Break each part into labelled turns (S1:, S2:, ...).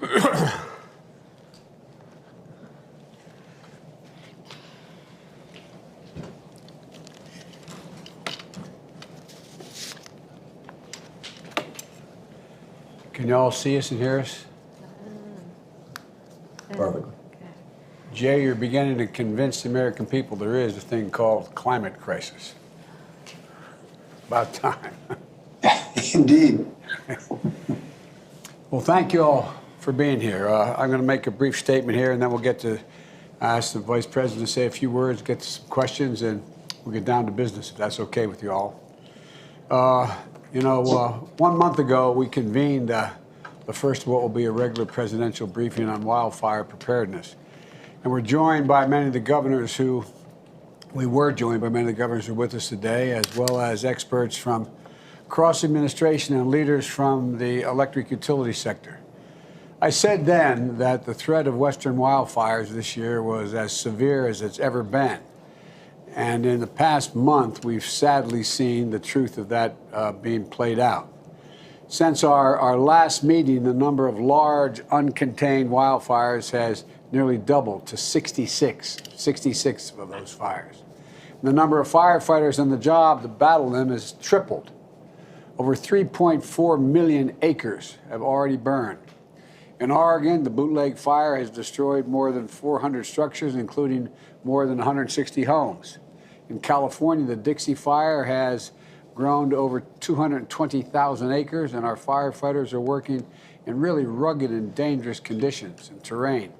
S1: Can you all see us and hear us?
S2: Perfectly.
S1: Jay, you're beginning to convince the American people there is a thing called climate crisis. About time.
S2: Indeed.
S1: Well, thank you all for being here. I'm going to make a brief statement here, and then we'll get to ask the Vice President to say a few words, get to some questions, and we'll get down to business, if that's okay with you all. 1 month ago, we convened the first of what will be a regular presidential briefing on wildfire preparedness. And we were joined by many of the governors who are with us today, as well as experts from across the administration and leaders from the electric utility sector. I said then that the threat of Western wildfires this year was as severe as it's ever been. And in the past month, we've sadly seen the truth of that being played out. Since our last meeting, the number of large, uncontained wildfires has nearly doubled to 66 of those fires. And the number of firefighters on the job to battle them has tripled. Over 3.4 million acres have already burned. In Oregon, the Bootleg Fire has destroyed more than 400 structures, including more than 160 homes. In California, the Dixie Fire has grown to over 220,000 acres, and our firefighters are working in really rugged and dangerous conditions and terrain.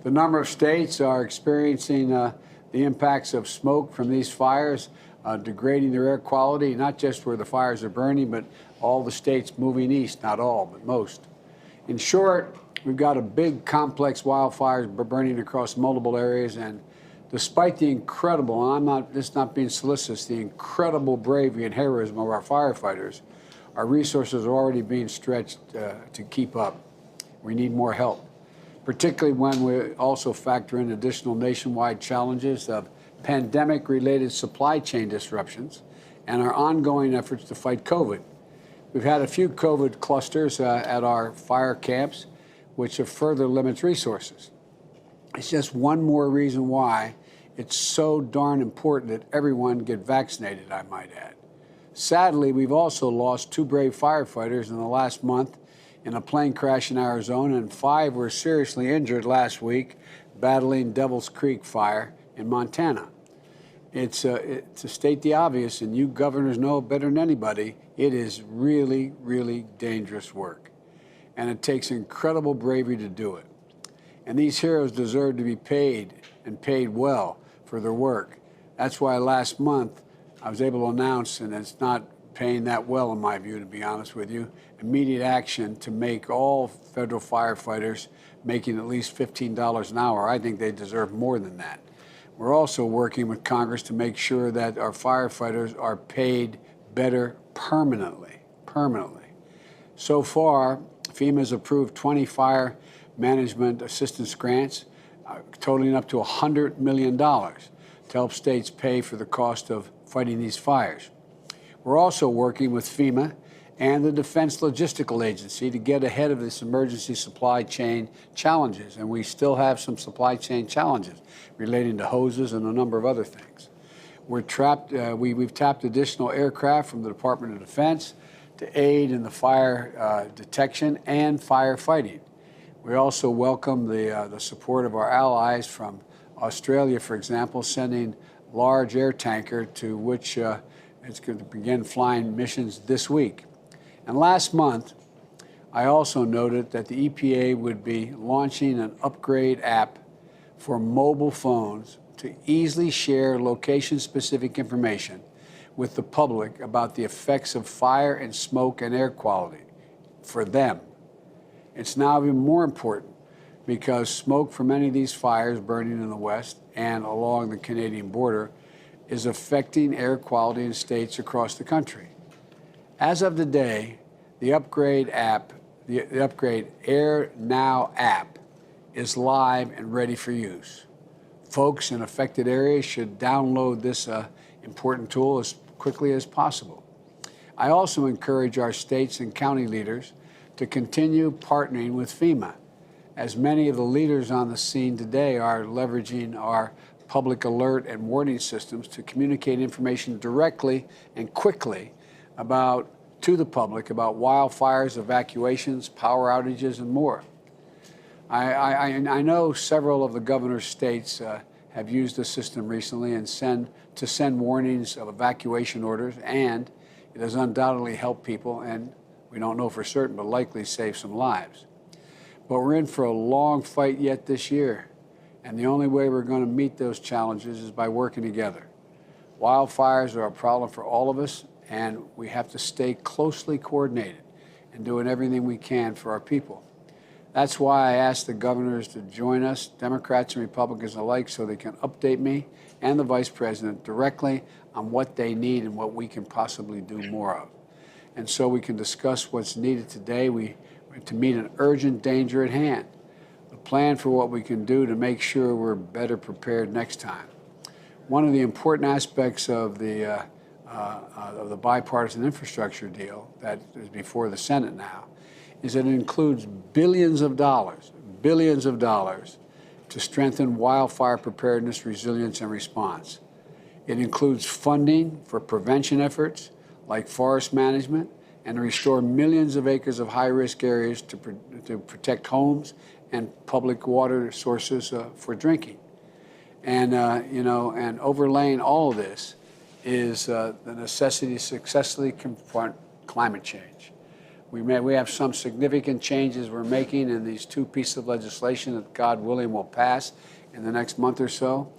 S1: The number of states are experiencing the impacts of smoke from these fires, degrading their air quality, not just where the fires are burning, but all the states moving east, not all, but most. In short, we've got a big, complex wildfires burning across multiple areas, and despite the incredible, and this is not being solicitous, the incredible bravery and heroism of our firefighters, our resources are already being stretched to keep up. We need more help, particularly when we also factor in additional nationwide challenges of pandemic-related supply chain disruptions and our ongoing efforts to fight COVID. We've had a few COVID clusters at our fire camps, which have further limits resources. It's just one more reason why it's so darn important that everyone get vaccinated, I might add. Sadly, we've also lost 2 brave firefighters in the last month in a plane crash in Arizona, and 5 were seriously injured last week battling Devil's Creek Fire in Montana. It's to state the obvious, and you governors know better than anybody, it is really, really dangerous work. And it takes incredible bravery to do it. And these heroes deserve to be paid, and paid well, for their work. That's why last month I was able to announce, and it's not paying that well in my view, to be honest with you, immediate action to make all federal firefighters making at least $15 an hour. I think they deserve more than that. We're also working with Congress to make sure that our firefighters are paid better permanently. So far, FEMA has approved 20 fire management assistance grants totaling up to $100 million to help states pay for the cost of fighting these fires. We're also working with FEMA and the Defense Logistical Agency to get ahead of this emergency supply chain challenges. And we still have some supply chain challenges relating to hoses and a number of other things. We've tapped additional aircraft from the Department of Defense to aid in the fire detection and firefighting. We also welcome the support of our allies from Australia, for example, sending large air tanker to which it's going to begin flying missions this week. And last month, I also noted that the EPA would be launching an upgrade app for mobile phones to easily share location-specific information with the public about the effects of fire and smoke and air quality for them. It's now even more important because smoke from many of these fires burning in the West and along the Canadian border is affecting air quality in states across the country. As of today, the upgrade Air Now app is live and ready for use. Folks in affected areas should download this important tool as quickly as possible. I also encourage our states and county leaders to continue partnering with FEMA, as many of the leaders on the scene today are leveraging our public alert and warning systems to communicate information directly and quickly to the public about wildfires, evacuations, power outages, and more. I know several of the governor's states have used the system recently and send warnings of evacuation orders, and it has undoubtedly helped people, and we don't know for certain, but likely saved some lives. But we're in for a long fight yet this year, and the only way we're going to meet those challenges is by working together. Wildfires are a problem for all of us, and we have to stay closely coordinated and doing everything we can for our people. That's why I asked the governors to join us, Democrats and Republicans alike, so they can update me and the Vice President directly on what they need and what we can possibly do more of. And so we can discuss what's needed today to meet an urgent danger at hand, a plan for what we can do to make sure we're better prepared next time. One of the important aspects of the bipartisan infrastructure deal that is before the Senate now is that it includes billions of dollars to strengthen wildfire preparedness, resilience, and response. It includes funding for prevention efforts like forest management and to restore millions of acres of high-risk areas to protect homes and public water sources for drinking. And, and overlaying all of this is the necessity to successfully confront climate change. We have some significant changes we're making in these two pieces of legislation that, God willing, will pass in the next month or so.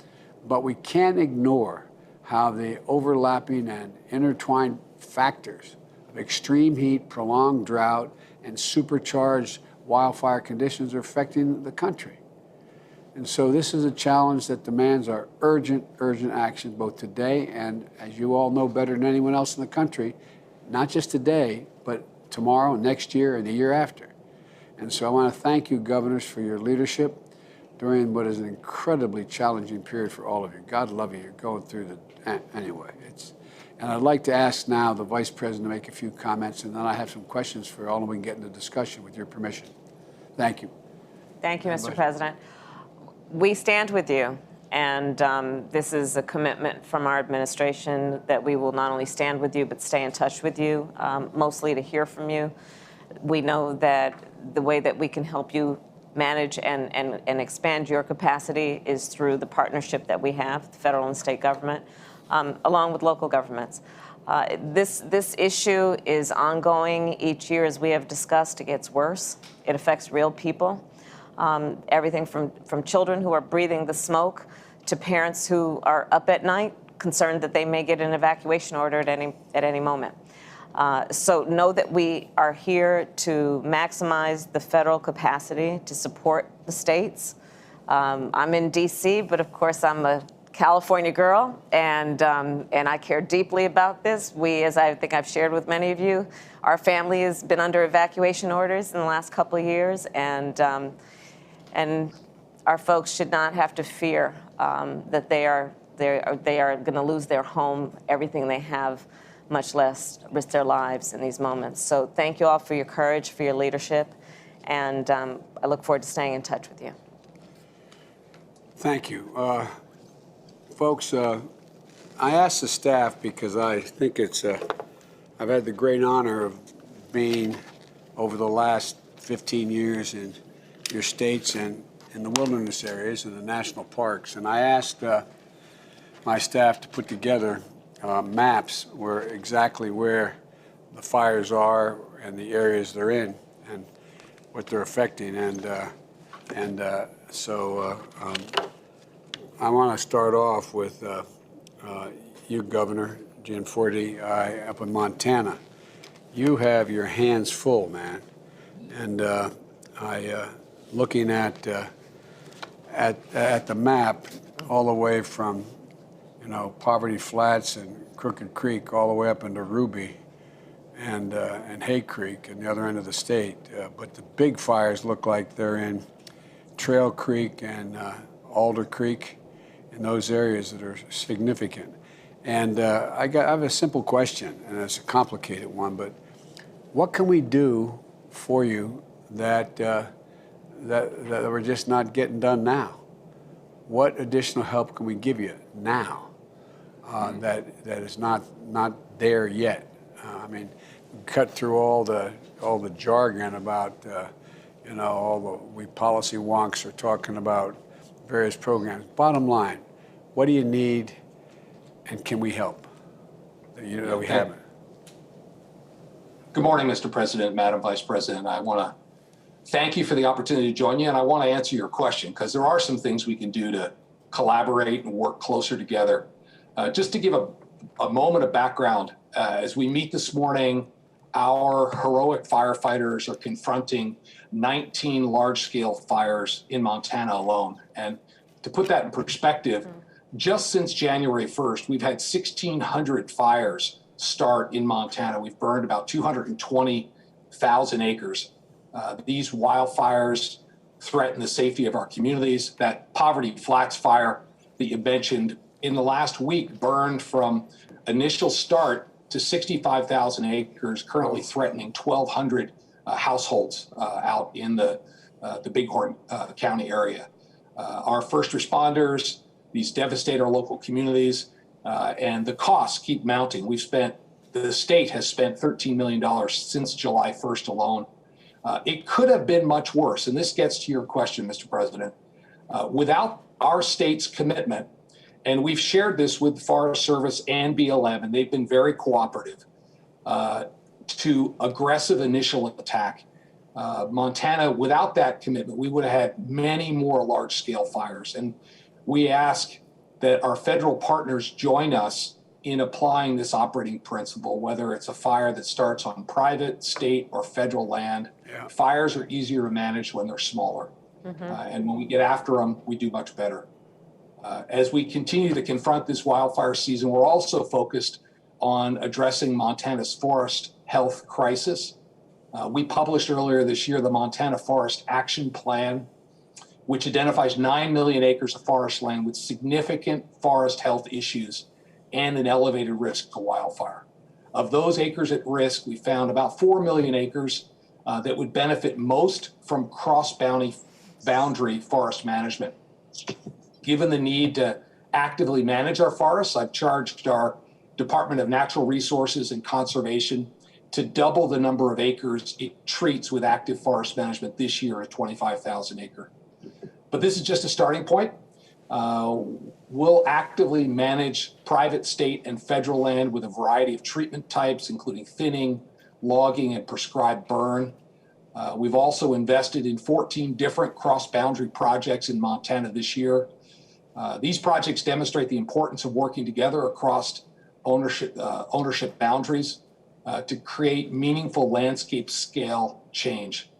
S1: But we can't ignore how the overlapping and intertwined factors of extreme heat, prolonged drought, and supercharged wildfire conditions are affecting the country. And so this is a challenge that demands our urgent action, both today and, as you all know better than anyone else in the country, not just today, but tomorrow, next year, and the year after. And so I want to thank you, governors, for your leadership during what is an incredibly challenging period for all of you. God love you. You're going through anyway. And I'd like to ask now the Vice President to make a few comments, and then I have some questions for all, and we can get into discussion with your permission. Thank you.
S3: Thank you, Mr. President. We stand with you, and this is a commitment from our administration that we will not only stand with you, but stay in touch with you, mostly to hear from you. We know that the way that we can help you manage and expand your capacity is through the partnership that we have, the federal and state government, along with local governments. This issue is ongoing each year, as we have discussed. It gets worse. It affects real people. Everything from children who are breathing the smoke to parents who are up at night concerned that they may get an evacuation order at any moment. So know that we are here to maximize the federal capacity to support the states. I'm in D.C., but of course I'm a California girl, and I care deeply about this. We, as I think I've shared with many of you, our family has been under evacuation orders in the last couple of years, and our folks should not have to fear that they are going to lose their home, everything they have, much less risk their lives in these moments. So thank you all for your courage, for your leadership, and I look forward to staying in touch with you.
S1: Thank you. Folks, I asked the staff because I think I've had the great honor of being over the last 15 years in your states and in the wilderness areas and the national parks. And I asked my staff to put together maps exactly where the fires are and the areas they're in and what they're affecting. So I want to start off with you, Governor Gianforte, up in Montana. You have your hands full, man. And looking at the map, all the way from Poverty Flats and Crooked Creek, all the way up into Ruby and Hay Creek and the other end of the state. But the big fires look like they're in Trail Creek and Alder Creek, in those areas that are significant. And I have a simple question, and it's a complicated one, but what can we do for you that, that we're just not getting done now? What additional help can we give you now that is not there yet? I mean, cut through all the jargon about we policy wonks are talking about various programs. Bottom line, what do you need, and can we help? That we haven't.
S4: Good morning, Mr. President, Madam Vice President. I want to thank you for the opportunity to join you, and I want to answer your question because there are some things we can do to collaborate and work closer together. Just to give a moment of background, as we meet this morning, our heroic firefighters are confronting 19 large-scale fires in Montana alone. And to put that in perspective, just since January 1st, we've had 1,600 fires start in Montana. We've burned about 220,000 acres. These wildfires threaten the safety of our communities. That Poverty Flats fire that you mentioned in the last week burned from initial start to 65,000 acres, currently threatening 1,200 households out in the Bighorn County area. Our first responders, these devastate our local communities, and the costs keep mounting. The state has spent $13 million since July 1st alone. It could have been much worse, and this gets to your question, Mr. President. Without our state's commitment, and we've shared this with the Forest Service and BLM, and they've been very cooperative, to aggressive initial attack. Montana, without that commitment, we would have had many more large-scale fires. And we ask that our federal partners join us in applying this operating principle, whether it's a fire that starts on private, state, or federal land. Yeah. Fires are easier to manage when they're smaller. And when we get after them, we do much better. As we continue to confront this wildfire season, we're also focused on addressing Montana's forest health crisis. We published earlier this year the Montana Forest Action Plan, which identifies 9 million acres of forest land with significant forest health issues and an elevated risk of wildfire. Of those acres at risk, we found about 4 million acres that would benefit most from cross-boundary forest management. Given the need to actively manage our forests, I've charged our Department of Natural Resources and Conservation to double the number of acres it treats with active forest management this year at 25,000 acres. But this is just a starting point. We'll actively manage private, state, and federal land with a variety of treatment types, including thinning, logging, and prescribed burn. We've also invested in 14 different cross-boundary projects in Montana this year. These projects demonstrate the importance of working together across ownership boundaries to create meaningful landscape scale change.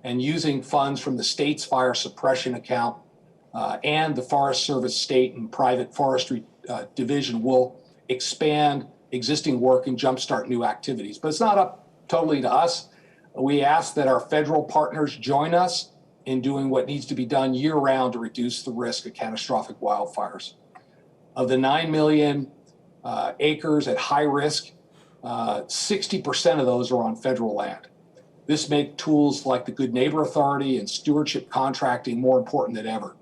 S4: And using funds from the state's fire suppression account and the Forest Service state and private forestry division will expand existing work and jumpstart new activities. But it's not up totally to us. We ask that our federal partners join us in doing what needs to be done year-round to reduce the risk of catastrophic wildfires. Of the 9 million acres at high risk, 60% of those are on federal land. This makes tools like the Good Neighbor Authority and stewardship contracting more important than ever.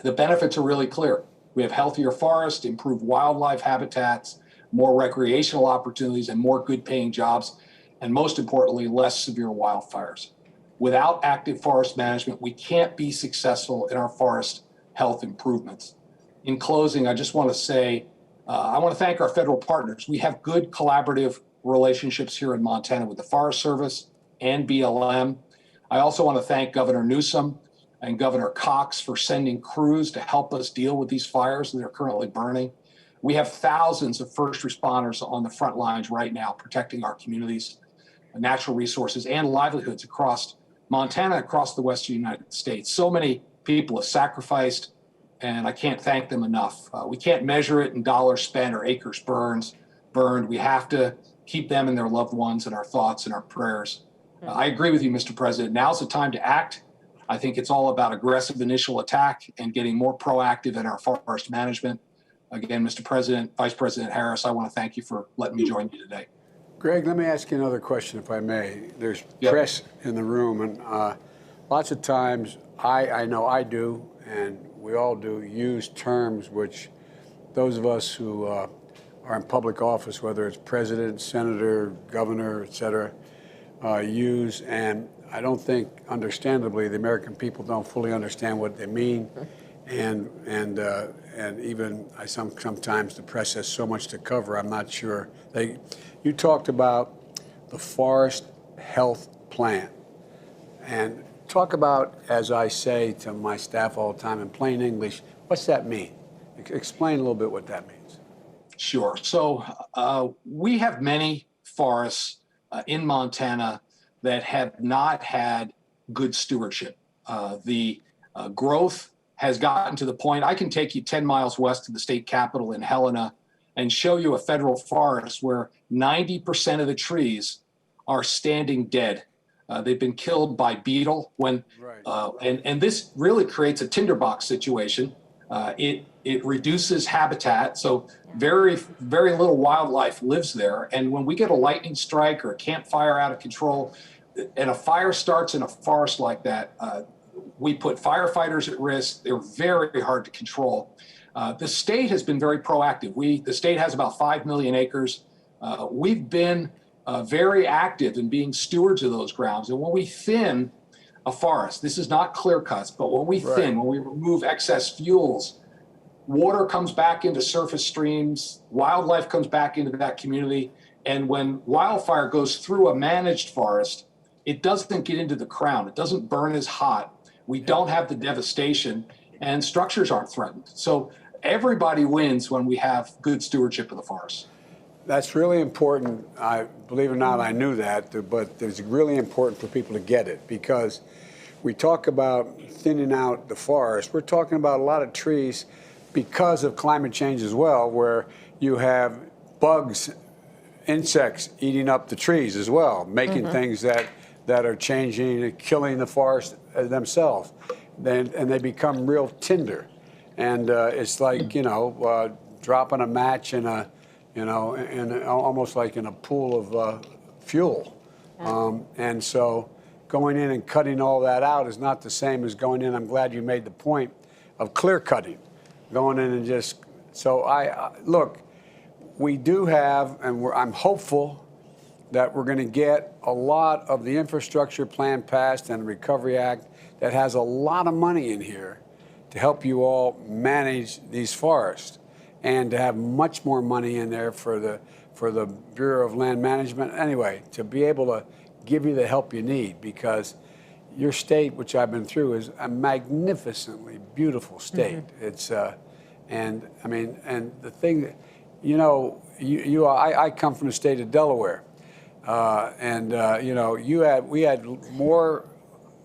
S4: The benefits are really clear. We have healthier forests, improved wildlife habitats, more recreational opportunities, and more good-paying jobs, and most importantly, less severe wildfires. Without active forest management, we can't be successful in our forest health improvements. In closing, I just want to say, I want to thank our federal partners. We have good collaborative relationships here in Montana with the Forest Service and BLM. I also want to thank Governor Newsom and Governor Cox for sending crews to help us deal with these fires that are currently burning. We have thousands of first responders on the front lines right now protecting our communities, natural resources, and livelihoods across Montana, across the western United States. So many people have sacrificed, and I can't thank them enough. We can't measure it in dollars spent or acres burned. We have to keep them and their loved ones in our thoughts and our prayers. I agree with you, Mr. President. Now's the time to act. I think it's all about aggressive initial attack and getting more proactive in our forest management. Again, Mr. President, Vice President Harris, I want to thank you for letting me join you today.
S1: Greg, let me ask you another question, if I may. There's
S4: Yep.
S1: press in the room, and lots of times I know I do, and we all do, use terms which those of us who are in public office, whether it's president, senator, governor, et cetera, use. And I don't think, understandably, the American people don't fully understand what they mean. And even sometimes the press has so much to cover, I'm not sure. You talked about the Forest Health Plan. And talk about, as I say to my staff all the time in plain English, what's that mean? Explain a little bit what that means.
S4: Sure. So we have many forests in Montana that have not had good stewardship. The growth has gotten to the point, I can take you 10 miles west of the state capitol in Helena and show you a federal forest where 90% of the trees are standing dead. They've been killed by beetle and this really creates a tinderbox situation. It reduces habitat, so very little wildlife lives there. And when we get a lightning strike or a campfire out of control, and a fire starts in a forest like that, we put firefighters at risk. They're very hard to control. The state has been very proactive. The state has about 5 million acres. We've been very active in being stewards of those grounds. And when we thin a forest, this is not clear cuts, but when we thin, when we remove excess fuels, water comes back into surface streams, wildlife comes back into that community. And when wildfire goes through a managed forest, it doesn't get into the crown. It doesn't burn as hot. We don't have the devastation, and structures aren't threatened. So everybody wins when we have good stewardship of the forest.
S1: That's really important. Believe it or not, I knew that, but it's really important for people to get it, because we talk about thinning out the forest. We're talking about a lot of trees because of climate change as well, where you have bugs, insects eating up the trees as well, making things that are changing, killing the forest themselves. And they become real tinder. And it's like, dropping a match in almost like in a pool of fuel. And so going in and cutting all that out is not the same as going in. I'm glad you made the point of clear cutting, going in and just, so look, we do have, and I'm hopeful that we're going to get a lot of the infrastructure plan passed and the Recovery Act that has a lot of money in here to help you all manage these forests, and to have much more money in there for the Bureau of Land Management. Anyway, to be able to give you the help you need, because your state, which I've been through, is a magnificently beautiful state. It's and the thing that, I come from the state of Delaware. We had more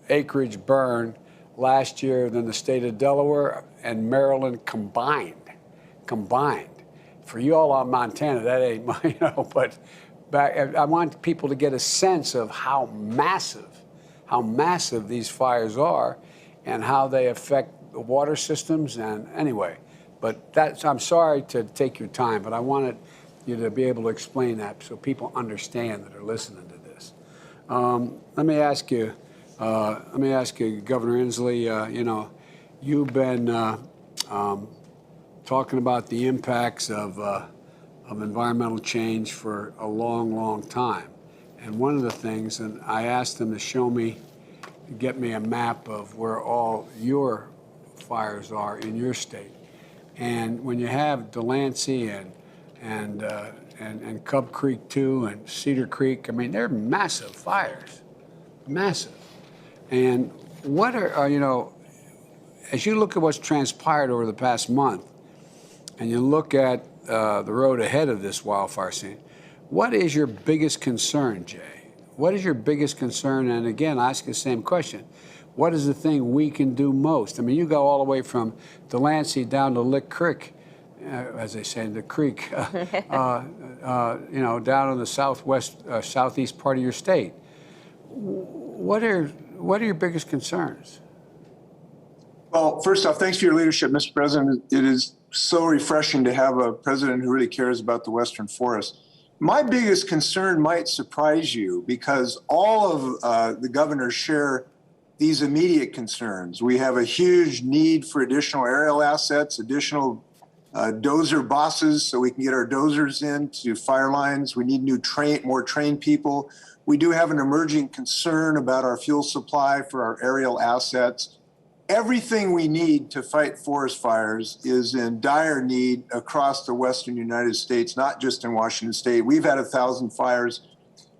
S1: acreage burned last year than the state of Delaware and Maryland combined. For you all on Montana, that ain't, but I want people to get a sense of how massive these fires are and how they affect the water systems. And anyway, but I'm sorry to take your time, but I wanted you to be able to explain that so people understand that are listening to this. Let me ask you, Governor Inslee, you've been talking about the impacts of environmental change for a long, long time. And one of the things, and I asked them to get me a map of where all your fires are in your state. And when you have Delancey and Cub Creek 2 and Cedar Creek, they're massive fires, massive. And what as you look at what's transpired over the past month, and you look at the road ahead of this wildfire scene, what is your biggest concern, Jay? What is your biggest concern? And again, I ask the same question. What is the thing we can do most? You go all the way from Delancey down to Lick Creek, as they say in the creek, down in the southeast part of your state. What are your biggest concerns?
S2: Well, first off, thanks for your leadership, Mr. President. It is so refreshing to have a president who really cares about the Western forest. My biggest concern might surprise you because all of the governors share these immediate concerns. We have a huge need for additional aerial assets, additional dozer bosses so we can get our dozers into fire lines. We need more trained people. We do have an emerging concern about our fuel supply for our aerial assets. Everything we need to fight forest fires is in dire need across the western United States, not just in Washington State. We've had 1,000 fires.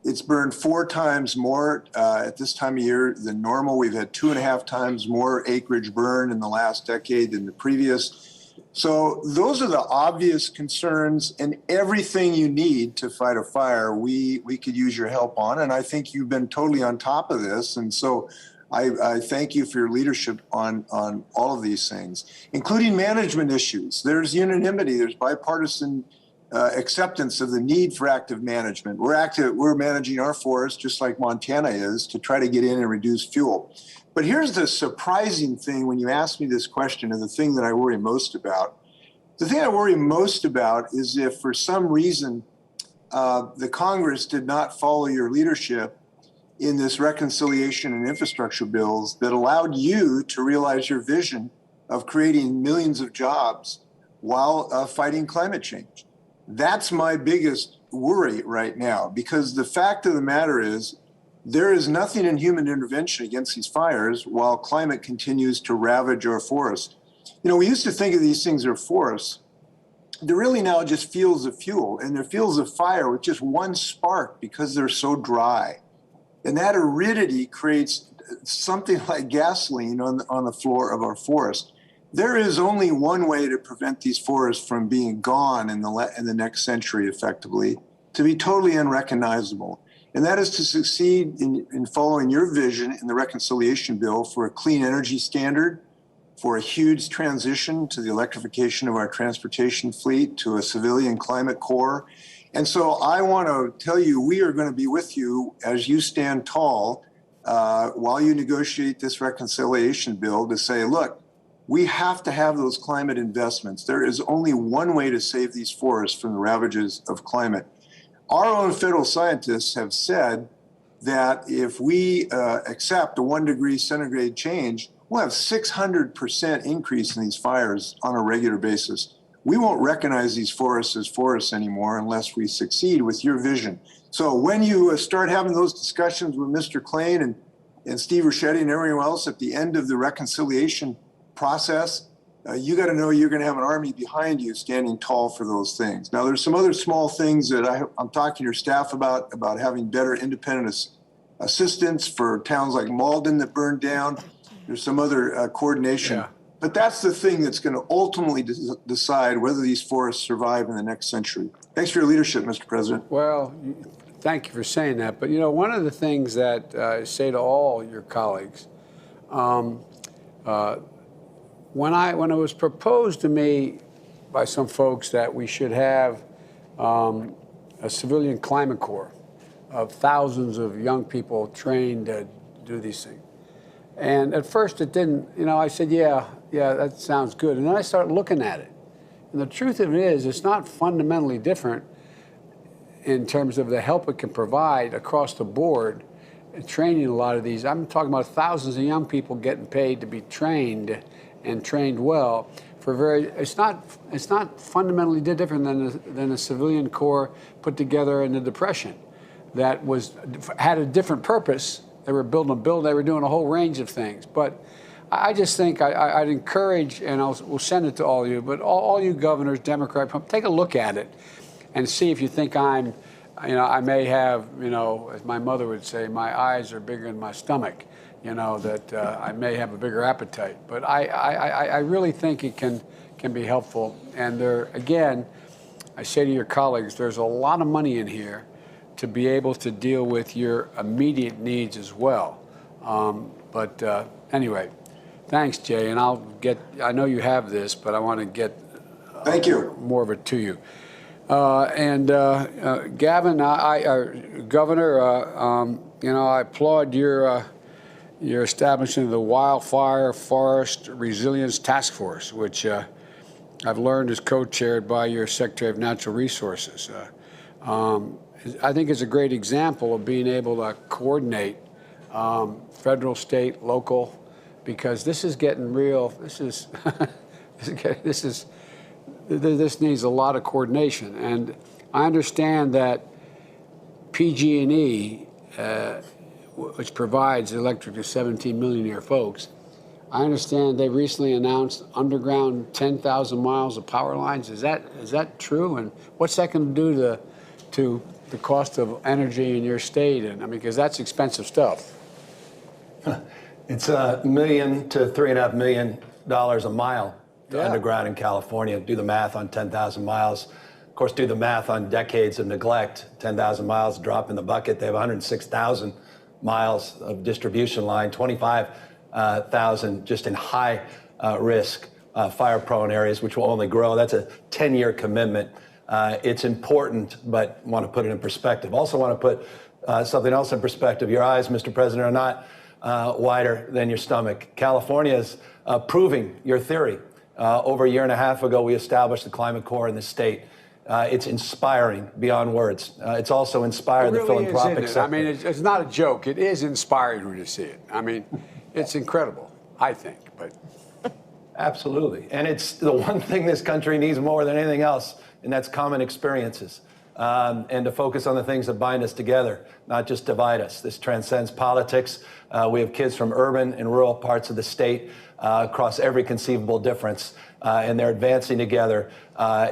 S2: It's burned 4 times more at this time of year than normal. We've had 2.5 times more acreage burned in the last decade than the previous. So those are the obvious concerns, and everything you need to fight a fire, we could use your help on. And I think you've been totally on top of this. And so I thank you for your leadership on all of these things, including management issues. There's unanimity, there's bipartisan acceptance of the need for active management. We're managing our forests just like Montana is to try to get in and reduce fuel. But here's the surprising thing when you ask me this question, and the thing that I worry most about. The thing I worry most about is if for some reason the Congress did not follow your leadership in this reconciliation and infrastructure bills that allowed you to realize your vision of creating millions of jobs while fighting climate change. That's my biggest worry right now, because the fact of the matter is there is nothing in human intervention against these fires while climate continues to ravage our forests. You know, we used to think of these things as forests. They're really now just fields of fuel, and they're fields of fire with just one spark because they're so dry. And that aridity creates something like gasoline on the floor of our forest. There is only one way to prevent these forests from being gone in the next century, effectively, to be totally unrecognizable. And that is to succeed in following your vision in the reconciliation bill for a clean energy standard, for a huge transition to the electrification of our transportation fleet, to a civilian climate corps. And so I want to tell you, we are going to be with you as you stand tall while you negotiate this reconciliation bill to say, look, we have to have those climate investments. There is only one way to save these forests from the ravages of climate. Our own federal scientists have said that if we accept a 1 degree centigrade change, we'll have 600% increase in these fires on a regular basis. We won't recognize these forests as forests anymore unless we succeed with your vision. So when you start having those discussions with Mr. Klain and Steve Ricchetti and everyone else at the end of the reconciliation process, you got to know you're going to have an army behind you standing tall for those things. Now, there's some other small things that I'm talking to your staff about having better independent assistance for towns like Malden that burned down. There's some other coordination. Yeah. But that's the thing that's going to ultimately decide whether these forests survive in the next century. Thanks for your leadership, Mr. President.
S1: Well, thank you for saying that. But, you know, one of the things that I say to all your colleagues, when it was proposed to me by some folks that we should have a civilian climate corps of thousands of young people trained to do these things. And at first it didn't, you know, I said, yeah, that sounds good. And then I started looking at it. And the truth of it is, it's not fundamentally different in terms of the help it can provide across the board in training a lot of these. I'm talking about thousands of young people getting paid to be trained and trained well for it's not fundamentally different than a civilian corps put together in the Depression that had a different purpose. They were building a building, they were doing a whole range of things. But I just think I'd encourage, and we'll send it to all of you, but all you governors, Democrat, take a look at it and see if you think I may have, as my mother would say, my eyes are bigger than my stomach, that I may have a bigger appetite. But I really think it can be helpful. And again, I say to your colleagues, there's a lot of money in here to be able to deal with your immediate needs as well. Anyway, thanks, Jay. And I know you have this, but I want to get
S2: Thank you.
S1: More of it to you. Gavin, Governor, I applaud your establishment of the Wildfire Forest Resilience Task Force, which I've learned is co-chaired by your Secretary of Natural Resources. I think is a great example of being able to coordinate federal, state, local, because this is getting real. This is this needs a lot of coordination. And I understand that PG&E, which provides electric to 17 million of your folks, I understand they recently announced underground 10,000 miles of power lines. Is that true? And what's that going to do to the cost of energy in your state? And I mean, because that's expensive stuff.
S5: It's $1 million to $3.5 million a mile to underground in California. Do the math on 10,000 miles. Of course, do the math on decades of neglect. 10,000 miles, drop in the bucket. They have 106,000 miles of distribution line, 25,000 just in high risk fire-prone areas, which will only grow. That's a 10-year commitment. It's important, but want to put it in perspective. Also want to put something else in perspective. Your eyes, Mr. President, are not wider than your stomach. California is proving your theory. Over a year and a half ago, we established the Climate Corps in the state. It's inspiring beyond words. It's also inspired the philanthropic sector.
S1: I mean, it's not a joke. It is inspiring when you see it. I mean, it's incredible, I think. But
S5: absolutely. And it's the one thing this country needs more than anything else, and that's common experiences. And to focus on the things that bind us together, not just divide us. This transcends politics. We have kids from urban and rural parts of the state across every conceivable difference, and they're advancing together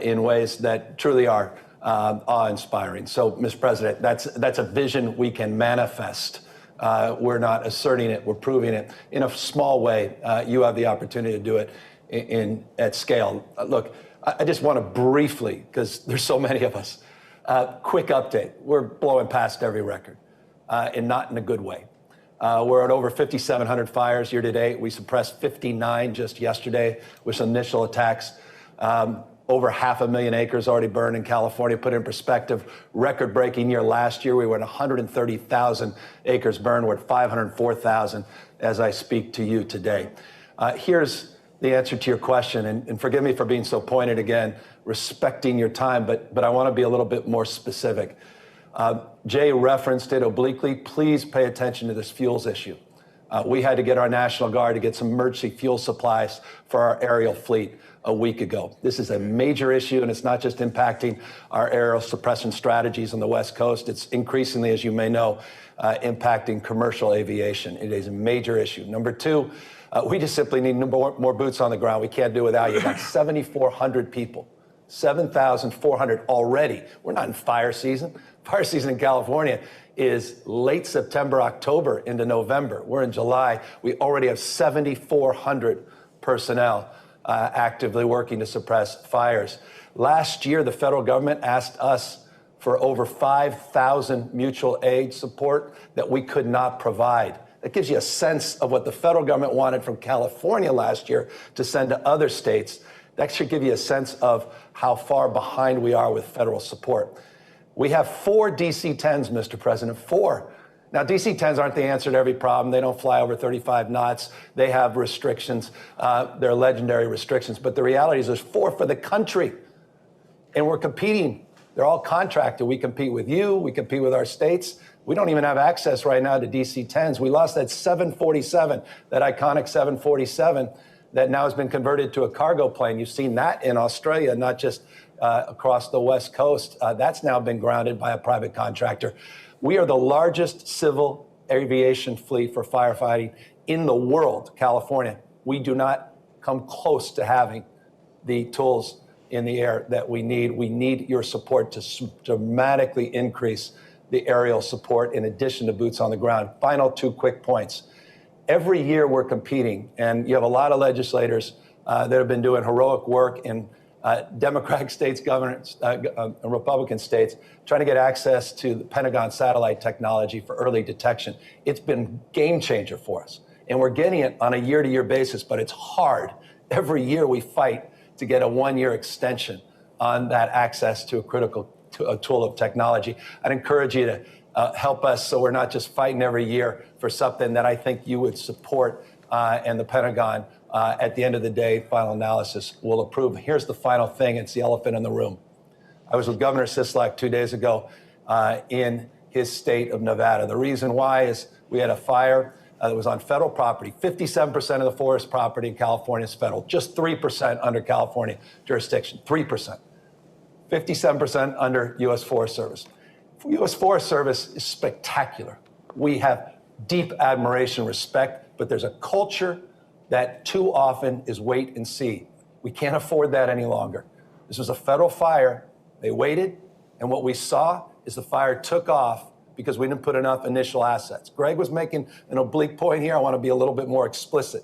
S5: in ways that truly are awe-inspiring. So, Mr. President, that's a vision we can manifest. We're not asserting it, we're proving it in a small way. You have the opportunity to do it at scale. Look, I just want to briefly, because there's so many of us, quick update. We're blowing past every record, and not in a good way. We're at over 5,700 fires year to date. We suppressed 59 just yesterday with some initial attacks. Over 500,000 acres already burned in California. Put in perspective, record-breaking year last year. We were at 130,000 acres burned. We're at 504,000 as I speak to you today. Here's the answer to your question, and forgive me for being so pointed again, respecting your time, but I want to be a little bit more specific. Jay referenced it obliquely. Please pay attention to this fuels issue. We had to get our National Guard to get some emergency fuel supplies for our aerial fleet a week ago. This is a major issue, and it's not just impacting our aerial suppression strategies on the West Coast. It's increasingly, as you may know, impacting commercial aviation. It is a major issue. Number two, we just simply need more boots on the ground. We can't do without you. About 7,400 people, 7,400 already. We're not in fire season. Fire season in California is late September, October into November. We're in July. We already have 7,400 personnel actively working to suppress fires. Last year, the federal government asked us for over 5,000 mutual aid support that we could not provide. That gives you a sense of what the federal government wanted from California last year to send to other states. That should give you a sense of how far behind we are with federal support. We have 4 DC-10s, Mr. President, 4. Now, DC-10s aren't the answer to every problem. They don't fly over 35 knots. They have restrictions. They're legendary restrictions. But the reality is there's 4 for the country. And we're competing. They're all contracted. We compete with you. We compete with our states. We don't even have access right now to DC-10s. We lost that 747, that iconic 747 that now has been converted to a cargo plane. You've seen that in Australia, not just across the West Coast. That's now been grounded by a private contractor. We are the largest civil aviation fleet for firefighting in the world, California. We do not come close to having the tools in the air that we need. We need your support to dramatically increase the aerial support in addition to boots on the ground. Final 2 quick points. Every year we're competing, and you have a lot of legislators that have been doing heroic work in Democratic states, Republican states, trying to get access to the Pentagon satellite technology for early detection. It's been a game changer for us, and we're getting it on a year-to-year basis, but it's hard. Every year we fight to get a 1-year extension on that access to a critical tool of technology. I'd encourage you to help us so we're not just fighting every year for something that I think you would support and the Pentagon, at the end of the day, final analysis will approve. Here's the final thing. It's the elephant in the room. I was with Governor Sisolak 2 days ago in his state of Nevada. The reason why is we had a fire that was on federal property. 57% of the forest property in California is federal, just 3% under California jurisdiction, 3%. 57% under U.S. Forest Service. U.S. Forest Service is spectacular. We have deep admiration, respect, but there's a culture that too often is wait and see. We can't afford that any longer. This was a federal fire. They waited, and what we saw is the fire took off because we didn't put enough initial assets. Greg was making an oblique point here. I want to be a little bit more explicit.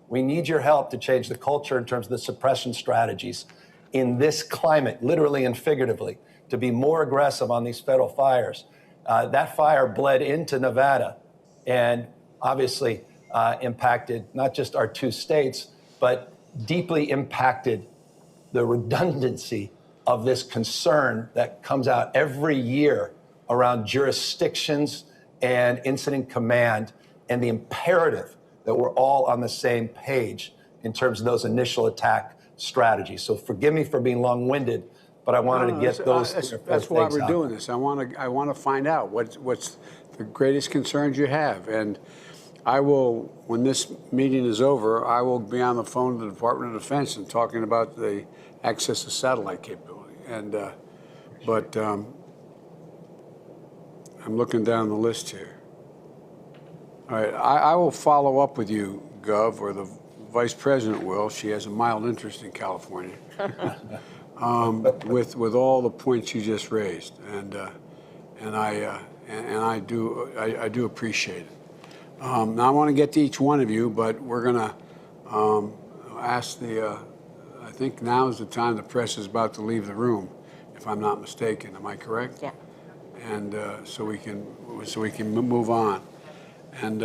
S5: We need your help to change the culture in terms of the suppression strategies in this climate, literally and figuratively, to be more aggressive on these federal fires. That fire bled into Nevada and obviously impacted not just our 2 states, but deeply impacted the redundancy of this concern that comes out every year around jurisdictions and incident command, and the imperative that we're all on the same page in terms of those initial attack strategies. So forgive me for being long-winded, but I wanted to get those
S1: That's why we're
S5: out.
S1: doing this. I want to find out what's the greatest concerns you have, and I will, when this meeting is over, I will be on the phone to the Department of Defense and talking about the access to satellite capability. And but I'm looking down the list here. All right, I will follow up with you, Gov, or the Vice President will. She has a mild interest in California. With all the points you just raised, and I do appreciate it. Now I want to get to each one of you, but we're gonna ask the. I think now is the time the press is about to leave the room, if I'm not mistaken. Am I correct?
S3: Yeah.
S1: And so we can move on, and